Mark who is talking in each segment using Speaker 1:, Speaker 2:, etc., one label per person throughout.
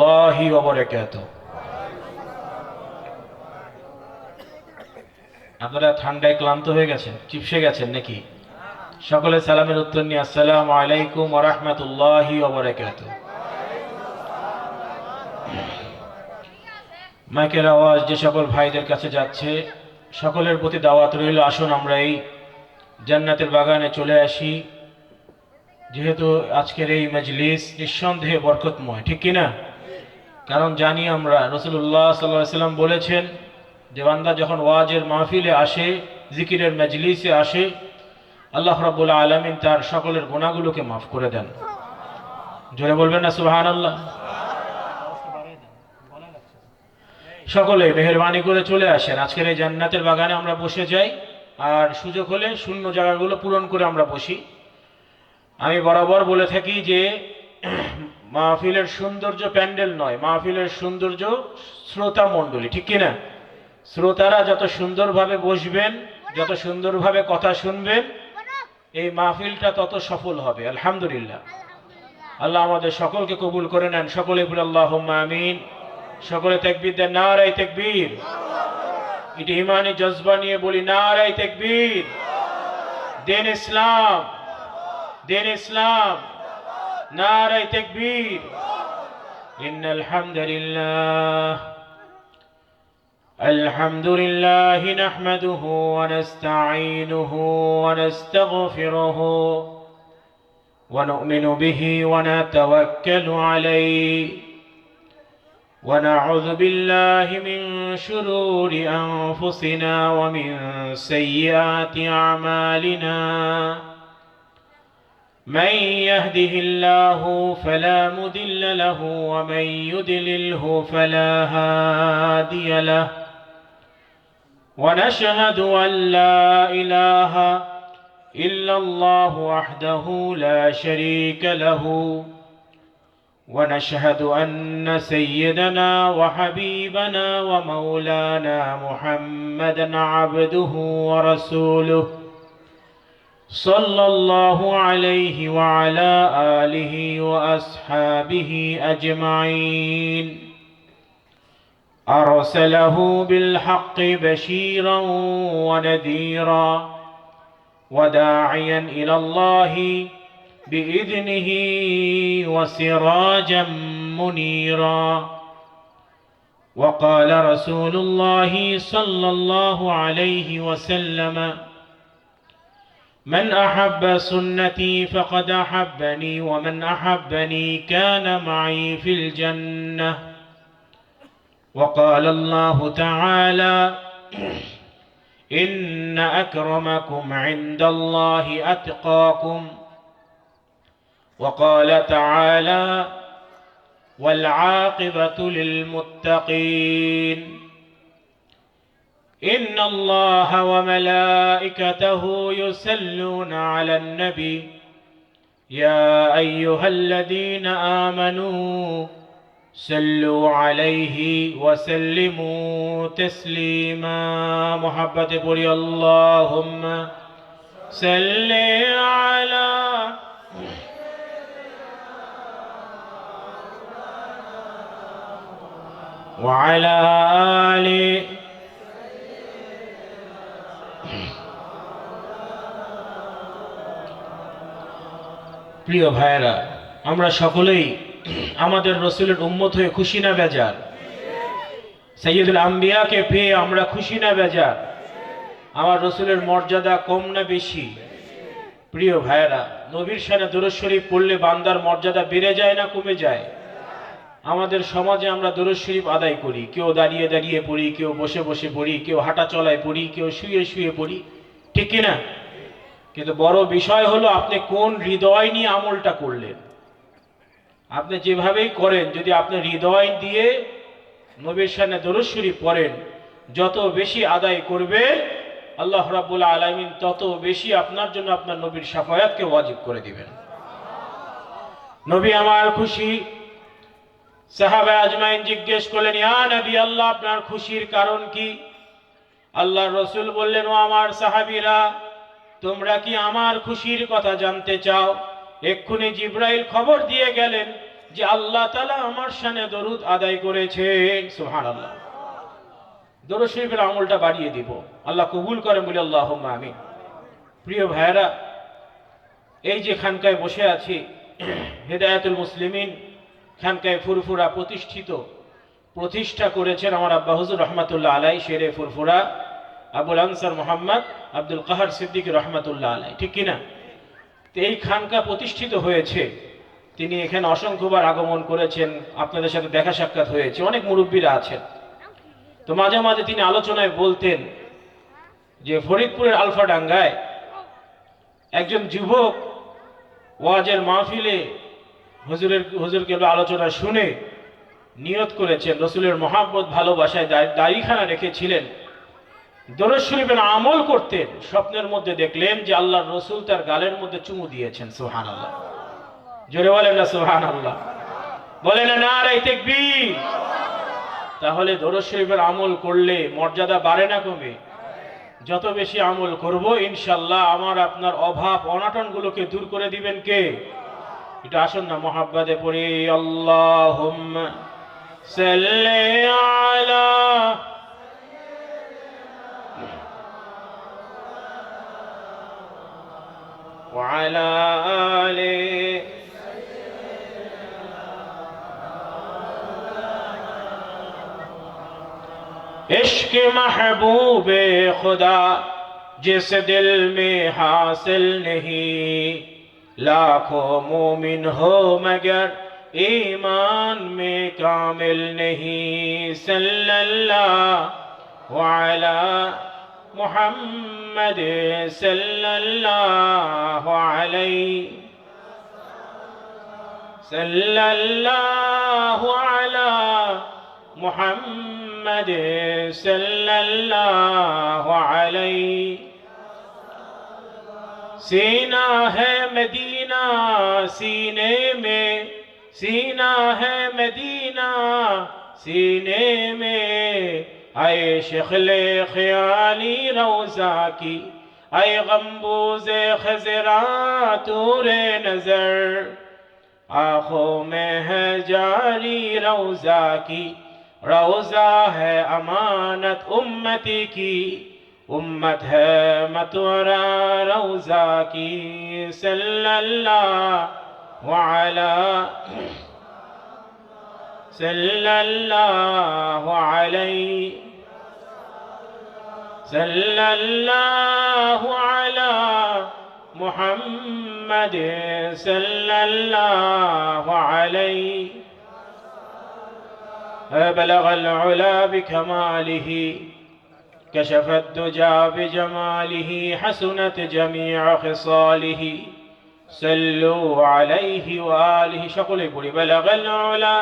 Speaker 1: আল্লাহি ওয়া বারাকাতুহু। আপনারা ঠান্ডায় ক্লান্ত হয়ে গেছেন, চিপসে গেছেন নাকি? সকলে সালামের উত্তর নিয়ে আসসালামু আলাইকুম ওয়া রাহমাতুল্লাহি ওয়া বারাকাতুহু। মাইকের আওয়াজ যে সকল ভাইদের কাছে যাচ্ছে সকলের প্রতি দাওয়াত রইল, আসুন আমরা এই জান্নাতের বাগানে চলে আসি। যেহেতু আজকের এই মজলিস নিঃসন্দেহে বরকতময়, ঠিক কিনা? কারণ জানি আমরা রাসূলুল্লাহ সাল্লাল্লাহু আলাইহি ওয়াসাল্লাম বলেছেন যে বান্দা যখন ওয়াজের মাহফিলে আসে, জিকিরের মজলিসে আসে, আল্লাহ রাব্বুল আলামিন তার সকলের গুনাহগুলোকে মাফ করে দেন। জোরে বলবেন না সুবহানাল্লাহ? সকলে মেহেরবানি করে চলে আসেন, আজকের এই জান্নাতের বাগানে আমরা বসে যাই, আর সুযোগ হলে শূন্য জায়গাগুলো পূরণ করে আমরা বসি। আমি বরাবর বলে থাকি যে মাহফিলের সৌন্দর্য প্যান্ডেল নয়, মাহফিলের সৌন্দর্য শ্রোতা মণ্ডলী, ঠিক কিনা? শ্রোতারা যত সুন্দরভাবে বসবেন, যত সুন্দরভাবে কথা শুনবেন, এই মাহফিলটা তত সফল হবে। আলহামদুলিল্লাহ, আল্লাহ আমাদের সকলকে কবুল করে নেন। সকলে বলে আল্লাহুম্মা আমিন। সকলে তাকবীর দেন, নারায়ে তাকবীর। এটা ইমানি জজবা নিয়ে বলি, নারায়ে তাকবীর। দিন ইসলাম, দিন ইসলাম, নারায়ে তাকবীর। ইন্নাল হামদুলিল্লাহ আলহামদুলিল্লাহি নাহমাদুহু ওয়া নাস্তাঈনুহু ওয়া নাস্তাগফিরুহু ওয়া নু'মিনু বিহি ওয়া নাতাওয়াক্কালু আলাইহি ওয়া নাউযু বিল্লাহি মিন শুরুরি আনফুসিনা ওয়া মিন সাইয়্যাতি আমালিনা। من يهده الله فلا مضل له ومن يضلله فلا هادي له ونشهد أن لا إله إلا الله وحده لا شريك له ونشهد أن سيدنا وحبيبنا ومولانا محمدا عبده ورسوله صلى الله عليه وعلى آله وأصحابه أجمعين. أرسله بالحق بشيرا ونذيرا وداعيا إلى الله بإذنه وسراجا منيرا. وقال رسول الله صلى الله عليه وسلم: من أحب سنتي فقد أحبني ومن أحبني كان معي في الجنة. وقال الله تعالى: إن أكرمكم عند الله أتقاكم. وقال تعالى: والعاقبة للمتقين. إن الله وملائكته يصلون على النبي يا أيها الذين آمنوا صلوا عليه وسلموا تسليما. محبة بري اللهم صل على وعلى آله. প্রিয় ভাইয়েরা, আমরা সকলেই আমাদের রসুলের উম্মত হয়ে খুশি না বেজার? সাইয়্যিদুল আম্বিয়াকে পেয়ে আমরা খুশি না বেজার? আমার রসুলের মর্যাদা কম না বেশি? প্রিয় ভাইয়েরা, নবীর শানে দরুদ শরীফ পড়লে বান্দার মর্যাদা বেড়ে যায় না কমে যায়? আমাদের সমাজে আমরা দরুদ শরীফ আদায় করি, কেউ দাঁড়িয়ে দাঁড়িয়ে পড়ি, কেউ বসে বসে পড়ি, কেউ হাঁটা চলায় পড়ি, কেউ শুয়ে শুয়ে পড়ি, ঠিক কিনা? কিন্তু বড় বিষয় হলো আপনি কোন হৃদয় নিয়ে আমলটা করলেন। আপনি যেভাবেই করেন, যদি আপনি হৃদয় দিয়ে নবীর শানে দরুদ শরীফ পড়েন, যত বেশি আদায় করবে আল্লাহ রাব্বুল আলামিন তত বেশি আপনার জন্য আপনার নবীর শাফায়াতকে ওয়াজিব করে দিবেন। নবী আমার খুশি। সাহাবা আজমাইন জিজ্ঞেস করলেন, ইয়া নবী আল্লাহ, আপনার খুশির কারণ কি? আল্লাহর রাসূল বললেন, ও আমার সাহাবীরা, তোমরা কি আমার খুশির কথা জানতে চাও? এক্ষুনি জিবরাইল খবর দিয়ে গেলেন যে আল্লাহ তাআলা আমার শানে দরুদ আদায় করেছেন। সুবহানাল্লাহ। দরুদ শরীফের আমলটা বাড়িয়ে দিব, আল্লাহ কবুল করেন বলে আল্লাহুম্মা আমিন। প্রিয় ভাইরা, এই যে খানকায় বসে আছি, হেদায়েতুল মুসলিমিন খানকায় ফুরফুরা প্রতিষ্ঠা করেছেন আমার আব্বা হুজুর রহমাতুল্লাহ আলাই, শেরে ফুরফুরা আবুল আনসার মোহাম্মদ আব্দুল কাহার সিদ্দিক রহমাতুল্লাহ আলাই, ঠিক কিনা? তো এই খানকা প্রতিষ্ঠিত হয়েছে, তিনি এখানে অসংখ্যবার আগমন করেছেন, আপনাদের সাথে দেখা সাক্ষাৎ হয়েছে, অনেক মুরব্বীরা আছেন। তো মাঝে মাঝে তিনি আলোচনায় বলতেন যে ফরিদপুরের আলফাডাঙ্গায় একজন যুবক ওয়াজের মাহফিলে হুজুরকে আলোচনা শুনে নিয়ত করেছেন, রসুলের মহাব্বত ভালোবাসায় দাড়িখানা রেখেছিলেন, দরুদ শরীফের আমল করতেন। স্বপ্নের মধ্যে দেখলেন যে আল্লাহর রসুল তার গালের মধ্যে চুমু দিয়েছেন। সুবহানাল্লাহ। জোরে বলেন না সুবহানাল্লাহ, বলেন না নারায়ে তাকবীর। তাহলে দরুদ শরীফের আমল করলে মর্যাদা বাড়ে না কমে? যত বেশি আমল করব ইনশাআল্লাহ আমার আপনার অভাব অনাটনগুলোকে দূর করে দিবেন কে? এটা আসুন না মুহাব্বতে পড়ি, আল্লাহুম্মা সাল্লি আলা ওয়া আলা আলি इश्क महबूब खुदा जिस दिल में हासिल नहीं, लाखों मोमिन हो मगर ईमान में कामिल नहीं। सल्लल्लाहु अलैहि मुहम्मद सल्लल्लाहु अलैहि सल्लल्लाहु अलैहि मुहम्मद सल्लल्लाहु अलैहि। सीना है मदीना सीने में, सीना है मदीना सीने में, आए शख्ले ख्याली रोज़ा की, आए गम्बूज़े खज़रा तूरे नज़र, आँखों में है जारी रोज़ा की, रोज़ा है अमानत उम्मती की, उम्मत है मतवरा रोज़ा की। सल्लल्लाहु अलैहि सल्लल्लाहु अला मुहम्मद सल्लल्लाहु अलैहि। बलग अल-उला बिकमालिही, कशफ अद-दुजा बिजमालिही, हसनत जमीअ खिसालिही, सल्लु अलैहि व आलिहि। সকলে পড়ি, बलग अल-उला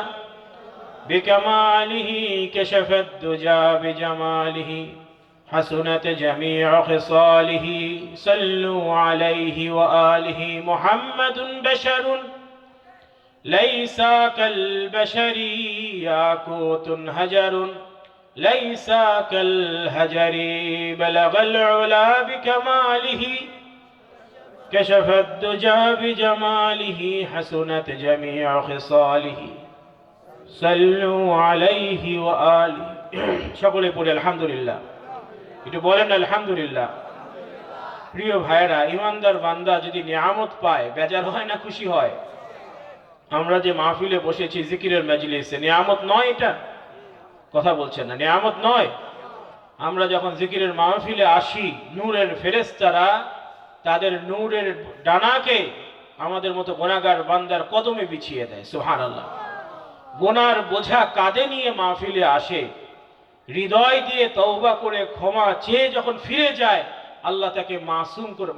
Speaker 1: बिकमालिही, कशफ अद-दुजा बिजमालिही, हसनत जमीअ खिसालिही, सल्लु अलैहि व आलिहि। मुहम्मदुन बशरुन लैसा कल बशरी, याकूतुन हजरुन लैसा कल हजरी, बलगल उला बिकमालिही, कशफत दुजा बिजमालिही, हसनत जमीअ खिसालिही, सल्लु अलैहि व आलिहि। সকলে পড়ে আলহামদুলিল্লাহ, একটু বলেন আলহামদুলিল্লাহ। প্রিয় ভাইরা, ইমানদার বান্দা যদি নিয়ামত পায় বেজার হয় না খুশি হয়? আমরা যে মাহফিলে বসেছি জিকিরের মজলিসে, নিয়ামত নয়? এটা কথা বলছেন না, নিয়ামত নয়? আমরা যখন জিকিরের মাহফিলে আসি, নূরের ফেরেশতারা তাদের নূরের ডানাকে আমাদের মতো গুনাহগার বান্দার কদমে বিছিয়ে দেয়। সুবহানাল্লাহ। গুনার বোঝা কাঁধে নিয়ে মাহফিলে আসে, হৃদয় দিয়ে তওবা করে ক্ষমা চেয়ে যখন ফিরে যায়, আল্লাহ তাকে মাসুম করে,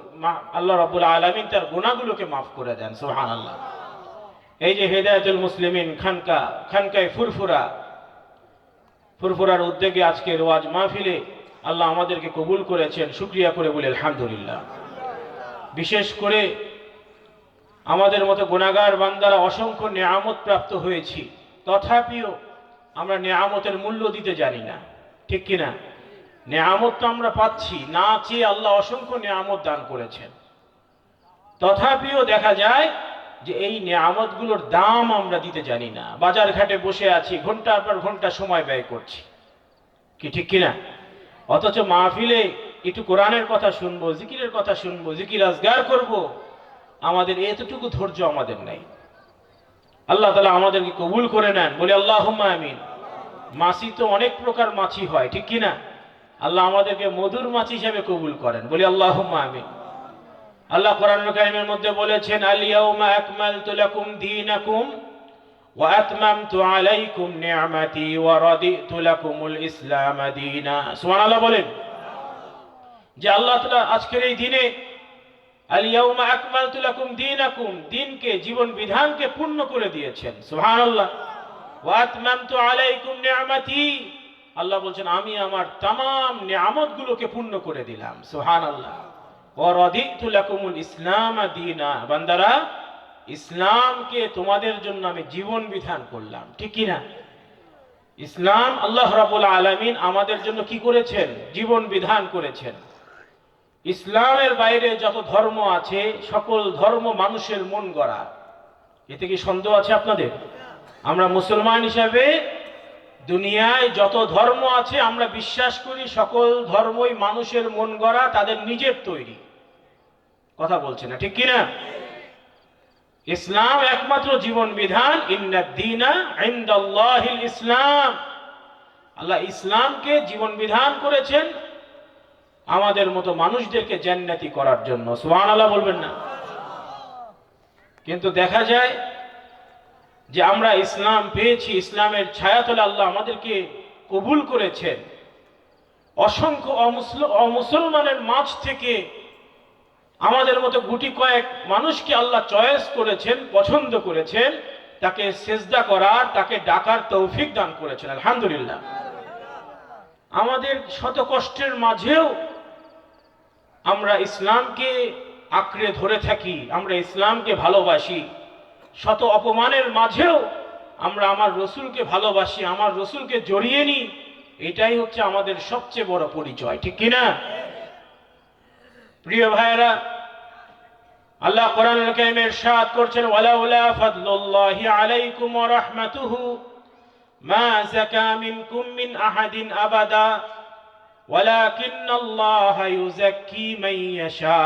Speaker 1: আল্লাহ রাব্বুল আলামিন তার গুনাহগুলোকে মাফ করে দেন। সুবহানাল্লাহ। এই যে হেদায়েতুল মুসলিমিন খানকায় ফুরফুরার উদ্যোগে আজকের ওয়াজ মাহফিলে আল্লাহ আমাদেরকে কবুল করেছেন, শুকরিয়া করে বলি আলহামদুলিল্লাহ। বিশেষ করে আমাদের মতো গুনাহগার বান্দারা অসংখ্য নিয়ামত প্রাপ্ত হয়েছি, তথাপিও আমরা নিয়ামতের মূল্য দিতে জানি না, ঠিক কিনা? নিয়ামত তো আমরা পাচ্ছি, না চেয়ে আল্লাহ অসংখ্য নিয়ামত দান করেছেন, তথাপিও দেখা যায় যে এই নিয়ামতগুলোর দাম আমরা দিতে জানি না। বাজার ঘাটে বসে আছি, ঘন্টার পর ঘন্টা সময় ব্যয় করছি, কি ঠিক কিনা? অথচ মাহফিলে একটু কোরআনের কথা শুনবো, জিকিরের কথা শুনবো, জিকির আজগার করব, আমাদের এতটুকু ধৈর্য আমাদের নাই। আল্লাহ তাআলা আমাদেরকে কবুল করে নেন, বলি আল্লাহুম্মা আমিন। মাছি তো অনেক প্রকার মাছি হয়, ঠিক কিনা? আল্লাহ আমাদেরকে মধুর মাছি হিসেবে কবুল করেন, বলি আল্লাহুম্মা আমিন। আল্লাহ কোরআনুল কারীমের মধ্যে বলেছেন, আল ইয়াউমা আকমালতু লাকুম দীনাকুম ওয়া আতমামতু আলাইকুম নি'মাতি ওয়া রাদিতু লাকুমুল ইসলাম দীনা। সুবহানাল্লাহ বলেন যে আল্লাহ তাআলা আজকের এই দিনে আল ইয়াউমা আকমালতু লাকুম দীনাকুম, দিনকে, জীবন বিধানকে পূর্ণ করে দিয়েছেন। সুবহানাল্লাহ। ওয়া আতমামতু আলাইকুম নি'মাতি, আল্লাহ বলছেন আমি আমার तमाम নিয়ামতগুলোকে পূর্ণ করে দিলাম। সুবহানাল্লাহ। ওয়া রাদিতু লাকুমুল ইসলাম দীনা, বান্দারা ইসলামকে তোমাদের জন্য আমি জীবন বিধান করলাম, ঠিক কি না? ইসলাম আল্লাহ রাব্বুল আলামিন আমাদের জন্য কি করেছেন? জীবন বিধান করেছেন। ইসলামের বাইরে যত ধর্ম আছে সকল ধর্ম মানুষের মন গড়া, এতে কি সন্দেহ আছে আপনাদের? আমরা মুসলমান হিসাবে দুনিয়ায় যত ধর্ম আছে আমরা বিশ্বাস করি সকল ধর্মই মানুষের মন গড়া, তাদের নিজের তৈরি। কথা বলছে না, ঠিক কিনা? ইসলাম একমাত্র জীবন বিধান। ইন্নাদ দীনা ইনদাল্লাহিল ইসলাম, আল্লাহ ইসলামকে জীবন বিধান করেছেন আমাদের মতো মানুষদেরকে জান্নাতি করার জন্য। সুবহানাল্লাহ বলবেন না? কিন্তু দেখা যায় যে আমরা ইসলাম পেয়েছি, ইসলামের ছায়াতলে আল্লাহ আমাদেরকে কবুল করেছেন। অসংখ্য অমুসলমানের মাঝ থেকে আমাদের মতো গুটি কয়েক মানুষকে আল্লাহ চয়েস করেছেন, পছন্দ করেছেন, তাকে সেজদা করার, তাকে ডাকার তৌফিক দান করেছেন। আলহামদুলিল্লাহ। আমাদের শত কষ্টের মাঝেও আমরা ইসলামকে আঁকড়ে ধরে থাকি, আমরা ইসলামকে ভালোবাসি। শত অপমানের মাঝেও আমরা আমার রসুলকে ভালোবাসি, আমার রসুলকে জড়িয়ে নিই। এটাই হচ্ছে আমাদের সবচেয়ে বড় পরিচয়, ঠিক কিনা? প্রিয় ভাইরা, আল্লাহ কোরআনুল কারীমে ইরশাদ করছেন, ওয়ালাউলা ফাদলুল্লাহি আলাইকুম ওয়া রাহমাতুহু মা যাকা মিনকুম মিন আহাদিন আবাদা ওয়ালাকিন্নাল্লাহা ইউযাক্কি মান ইয়াশা।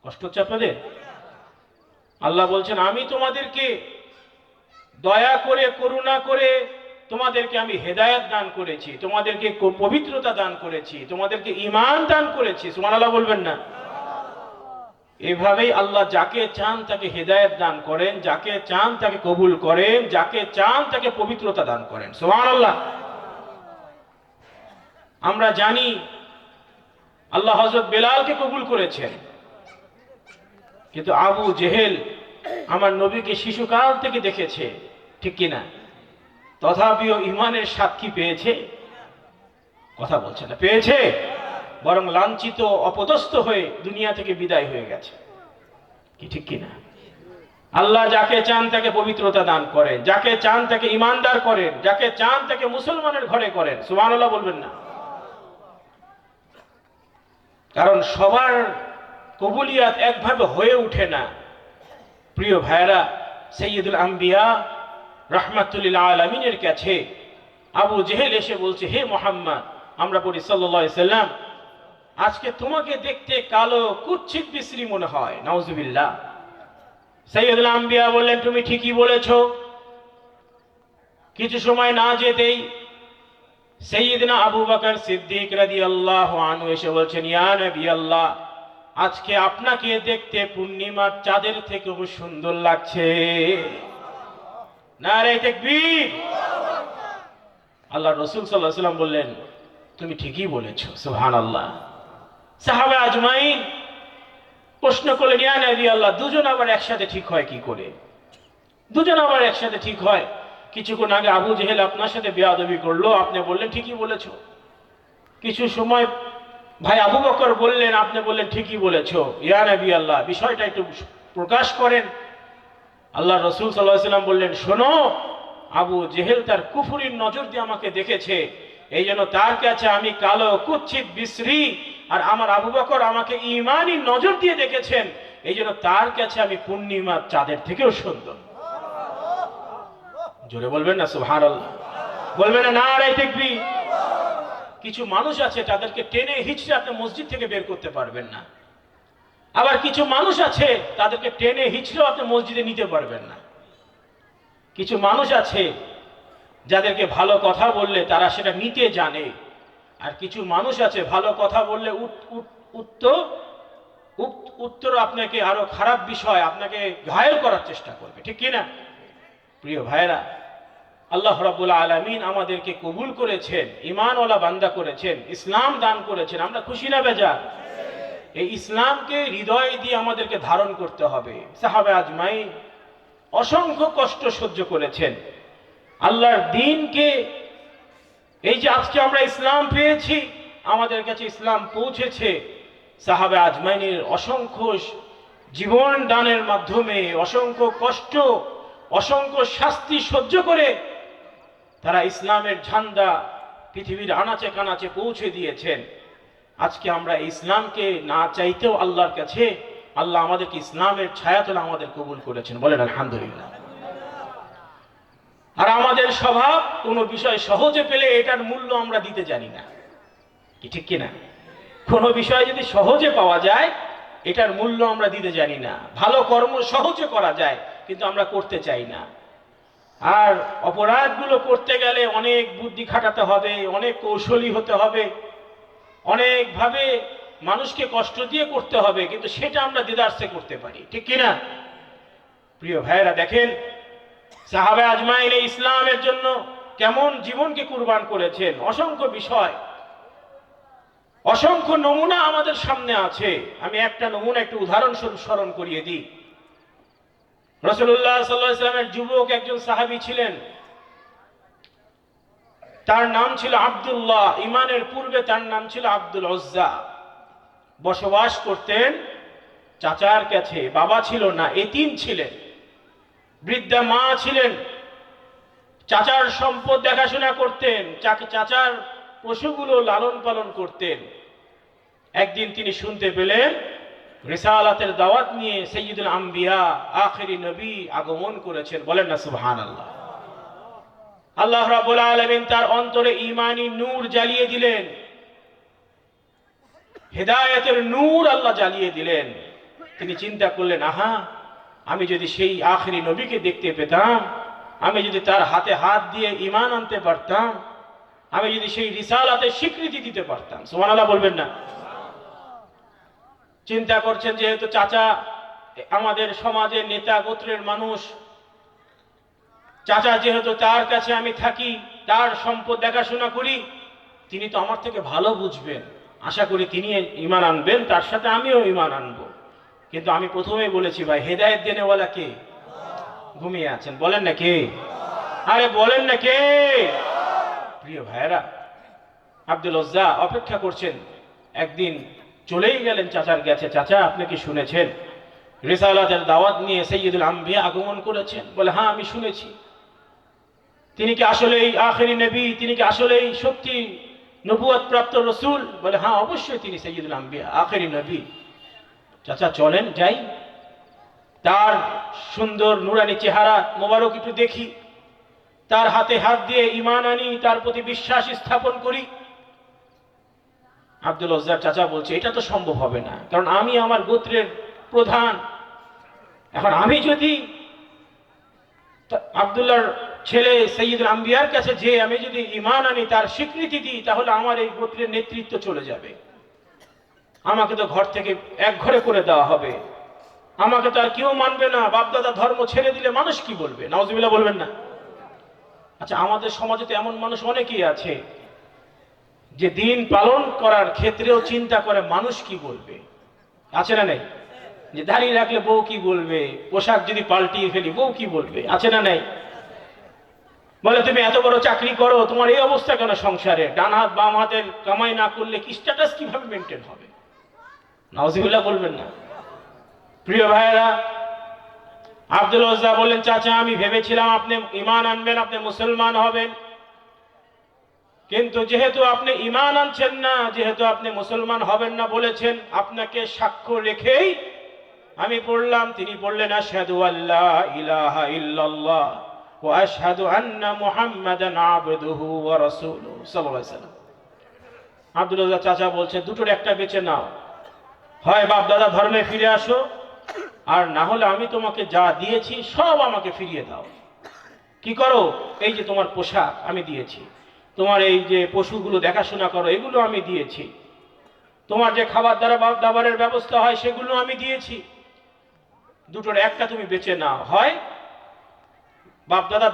Speaker 1: কষ্ট হচ্ছে আপনাদের? আল্লাহ বলছেন আমি তোমাদেরকে দয়া করে, করুণা করে তোমাদেরকে আমি হেদায়েত দান করেছি, তোমাদেরকে পবিত্রতা দান করেছি, তোমাদেরকে ঈমান দান করেছি। সুবহানাল্লাহ বলবেন না? এভাবেই আল্লাহ যাকে চান তাকে হেদায়েত দান করেন, যাকে চান তাকে কবুল করেন, যাকে চান তাকে পবিত্রতা দান করেন। সুবহানাল্লাহ। আমরা জানি আল্লাহ হযরত বেলালকে কবুল করেছেন, কিন্তু আবু জেহেল আমার নবীকে শিশুকাল থেকে দেখেছে, ঠিক কিনা? তথাপিও ঈমানের সাক্ষী পেয়েছে? কথা বলছে না, পেয়েছে? বরং লাঞ্ছিত, অপদস্থ হয়ে দুনিয়া থেকে বিদায় হয়ে গেছে, কি ঠিক কিনা? আল্লাহ যাকে চান তাকে পবিত্রতা দান করেন, যাকে চান তাকে ঈমানদার করেন, যাকে চান তাকে মুসলমানের ঘরে করেন। সুবহানাল্লাহ বলবেন না? কারণ সবার কবুলিয়াত একভাবে হয়ে ওঠে না। প্রিয় ভাইরা, সাইয়্যিদুল আম্বিয়া রাহমাতুল লিল আলামিনের কাছে আবু জেহেল এসে বলছে, হে মুহাম্মদ, আমরা পড়ি সাল্লাল্লাহু আলাইহি সাল্লাম, আজকে তোমাকে দেখতে কালো, কুৎসিত, বিশ্রী মনে হয়। নাউজুবিল্লাহ। সাইয়্যিদুল আম্বিয়া বললেন, তুমি ঠিকই বলেছো। কিছু সময় না যেতেই সাইয়্যিদনা আবু বকর সিদ্দিক রাদিয়াল্লাহু আনহু এসে বলছেন, ইয়া নবী আল্লাহ, আজকে আপনাকে দেখতে পূর্ণিমার চাঁদের থেকেও সুন্দর লাগছে। নারে তাকবীর। আল্লাহ রাসূল সাল্লাল্লাহু আলাইহি ওয়াসাল্লাম বললেন, তুমি ঠিকই বলেছো। সুবহানাল্লাহ। সাহাবা আজমাইন প্রশ্ন করলেন, ইয়া নবী আল্লাহ, দুজন আবার একসাথে ঠিক হয় কি করে? দুজন আবার একসাথে ঠিক হয়? কিছুক্ষণ আগে আবু জেহেল আপনার সাথে বেয়াদবি করলো, আপনি বললেন ঠিকই বলেছো। কিছু সময় ভাই আবু বকর বললেন, আপনি বললেন ঠিকই বলেছো। ইয়া নবী আল্লাহ, বিষয়টা একটু প্রকাশ করেন। আল্লাহ রাসূল সাল্লাল্লাহু আলাইহি ওয়াসাল্লাম বললেন, শোনো, আবু জেহেল তার কুফরির নজর দিয়ে আমাকে দেখেছে, এই জন্য তার কাছে আমি কালো, কুৎসিত, বিশ্রী, আর আমার আবু বকর আমাকে ঈমানি নজর দিয়ে দেখেছেন, এই জন্য তার কাছে আমি পূর্ণিমার চাঁদের থেকেও সুন্দর। জোরে বলবেন না সুবহানাল্লাহ, বলবেন না নারায়ে তাকবীর। কিছু মানুষ আছে তাদেরকে টেনে হিঁচড়ে আপনি মসজিদ থেকে বের করতে পারবেন না, আবার কিছু মানুষ আছে তাদেরকে টেনে হিঁচড়েও আপনি মসজিদে নিতে পারবেন না। কিছু মানুষ আছে যাদেরকে ভালো কথা বললে তারা সেটা নিতে জানে, আর কিছু মানুষ আছে ভালো কথা বললে উত্তর আপনাকে আরো খারাপ বিষয় আপনাকে ঘায়েল করার চেষ্টা করবে, ঠিক কিনা? প্রিয় ভাইরা, আল্লাহ রাব্বুল আলামিন আমাদেরকে কবুল করেছেন, ঈমানওয়ালা বান্দা করেছেন, ইসলাম দান করেছেন, আমরা খুশি না বেজার? এই ইসলামকে হৃদয় দিয়ে আমাদেরকে ধারণ করতে হবে। সাহাবা আজমাইন অসংখ্য কষ্ট সহ্য করেছেন আল্লাহর দ্বীনকে। এই যে আজকে আমরা ইসলাম পেয়েছি, আমাদের কাছে ইসলাম পৌঁছেছে, সাহাবা আজমাইনের অসংখ্য জীবন দানের মাধ্যমে, অসংখ্য কষ্ট, অসংখ্য শাস্তি সহ্য করে তারা ইসলামের ঝান্ডা পৃথিবীর আনাচে কানাচে পৌঁছে দিয়েছেন। আজকে আমরা ইসলামকে না চাইতেও আল্লাহর কাছে আল্লাহ আমাদেরকে ইসলামের ছায়াতলে আমাদের কবুল করেছেন, বলেন আলহামদুলিল্লাহ। আর আমাদের স্বভাব কোনো বিষয় সহজে পেলে এটার মূল্য আমরা দিতে জানি না, কি ঠিক কিনা? কোনো বিষয় যদি সহজে পাওয়া যায় এটার মূল্য আমরা দিতে জানি না। ভালো কর্ম সহজে করা যায় কিন্তু আমরা করতে চাই না। আর অপরাধগুলো করতে গেলে অনেক বুদ্ধি খাটাতে হবে, অনেক কৌশলী হতে হবে, অনেকভাবে মানুষকে কষ্ট দিয়ে করতে হবে, কিন্তু সেটা আমরা দ্বিধার্থে করতে পারি, ঠিক কিনা? প্রিয় ভাইরা, দেখেন সাহাবা আজমাইন ইসলামের জন্য কেমন জীবনকে কুরবান করেছেন। অসংখ্য বিষয়, অসংখ্য নমুনা আমাদের সামনে আছে। আমি একটা নমুনা, একটু উদাহরণ স্মরণ করিয়ে দিই। রাসূলুল্লাহ সাল্লাল্লাহু আলাইহি ওয়াসাল্লামের যুবক একজন সাহাবী ছিলেন, তার নাম ছিল আব্দুল্লাহ। ঈমানের পূর্বে তার নাম ছিল আব্দুল উজ্জা। বসবাস করতেন চাচার কাছে, বাবা ছিল না, এতিম ছিলেন, বৃদ্ধা মা ছিলেন। চাচার সম্পদ দেখাশোনা করতেন, চাচার পশুগুলো লালন পালন করতেন। একদিন তিনি শুনতে পেলেন রিসালাতের দাওয়াত নিয়ে সাইয়্যিদুল আম্বিয়া আখিরি নবী আগমন করেছেন, বলেন না সুবহানাল্লাহ। আল্লাহ রাব্বুল আলামিন তার অন্তরে ঈমানি নূর জ্বালিয়ে দিলেন, হেদায়েতের নূর আল্লাহ জ্বালিয়ে দিলেন। তিনি চিন্তা করলেন, আহা, আমি যদি সেই আখিরি নবীকে দেখতে পেতাম, আমি যদি তার হাতে হাত দিয়ে ঈমান আনতে পারতাম, আমি যদি সেই রিসালাতের স্বীকৃতি দিতে পারতাম। সুবহানাল্লাহ বলবেন না? চিন্তা করছেন যেহেতু চাচা আমাদের সমাজের নেতা গোত্রের মানুষ, চাচা যেহেতু তার কাছে আমি থাকি, তার সম্পদ দেখাশোনা করি, তিনি তো আমার থেকে ভালো বুঝবেন, আশা করি তিনি ঈমান আনবেন, তার সাথে আমিও ঈমান আনবো। কিন্তু আমি প্রথমেই বলেছি ভাই, হেদায়েত দেনেওয়ালা কে? ঘুমিয়ে আছেন, বলেন না কে? আরে বলেন না কে? প্রিয় ভাইরা, আব্দুল উজ্জা অপেক্ষা করছেন। একদিন চলেই গেলেন চাচার কাছে। চাচা, আপনি কি শুনেছেন রিসালাতের দাওয়াত নিয়ে সাইয়্যিদুল আম্বিয়া আগমন করেছেন? বলে, হ্যাঁ আমি শুনেছি। তিনি কি আসলেই আখিরি নবী? তিনি কি আসলেই সত্যি নবুয়ত প্রাপ্ত রাসূল? বলে, হ্যাঁ অবশ্যই তিনি সাইয়্যিদুল আম্বিয়া, আখিরি নবী। চাচা চলেন যাই, তার সুন্দর নুরানি চেহারা মোবারক একটু দেখি, তার হাতে হাত দিয়ে ঈমান আনি, তার প্রতি বিশ্বাস স্থাপন করি। আব্দুল উজ্জার চাচা বলছে, এটা তো সম্ভব হবে না, কারণ আমি আমার গোত্রের প্রধান। এখন আমি যদি আব্দুল্লাহর ছেলে সাইয়্যিদুল আম্বিয়ার কাছে যে আমি যদি ঈমান আনি, তার স্বীকৃতি দিই, তাহলে আমার এই গোত্রের নেতৃত্ব চলে যাবে। আমাকে তো ঘর থেকে এক ঘরে করে দেওয়া হবে, আমাকে তো আর কেউ মানবে না। বাপদাদা ধর্ম ছেড়ে দিলে মানুষ কি বলবে? নাউজুবিল্লাহ বলবেন না? আচ্ছা, আমাদের সমাজে তো এমন মানুষ অনেকেই আছে যে দিন পালন করার ক্ষেত্রেও চিন্তা করে মানুষ কি বলবে। আছে না নাই? যে দাঁড়িয়ে রাখলে বউ কি বলবে, পোশাক যদি পাল্টিয়ে ফেলি বউ কি বলবে। আছে না নাই? বলে, তুমি এত বড় চাকরি করো, তোমার এই অবস্থা কেন সংসারে? ডান হাত বাম হাতের কামাই না করলে কি স্ট্যাটাস কিভাবে মেনটেন হবে? নাউজুবিল্লাহ বলবেন না? প্রিয় ভাইয়েরা, আব্দুল উজ্জা বললেন, চাচা আমি ভেবেছিলাম আপনি ঈমান আনবেন, আপনি মুসলমান হবেন, কিন্তু যেহেতু আপনি ঈমান আনছেন না, যেহেতু আপনি মুসলমান হবেন না বলেছেন, আপনাকে সাক্ষ্য রেখেই আমি পড়লাম, তিনি পড়লেন আশহাদু আল্লা ইলাহা ইল্লাল্লাহ ওয়া আশহাদু আন্না মুহাম্মাদান আবদুহু ওয়া রাসূলুহু সাল্লাল্লাহু আলাইহি সাল্লাম। আব্দুল রাজ্জাক চাচা বলছে দুটোর একটা বেছে নাও, হয় বাপ দাদা ধর্মে ফিরে আসো, আর না হলে আমি তোমাকে যা দিয়েছি সব আমাকে ফিরিয়ে দাও। কি করো? এই যে তোমার পোশাক আমি দিয়েছি, তোমার এই যে পশুগুলো দেখাশোনা করো এগুলো আমি দিয়েছি, তোমার যে খাবার দাবারের ব্যবস্থা হয় সেগুলো আমি দিয়েছি। দুটোর একটা তুমি বেছে নাও, হয় বাপ দাদা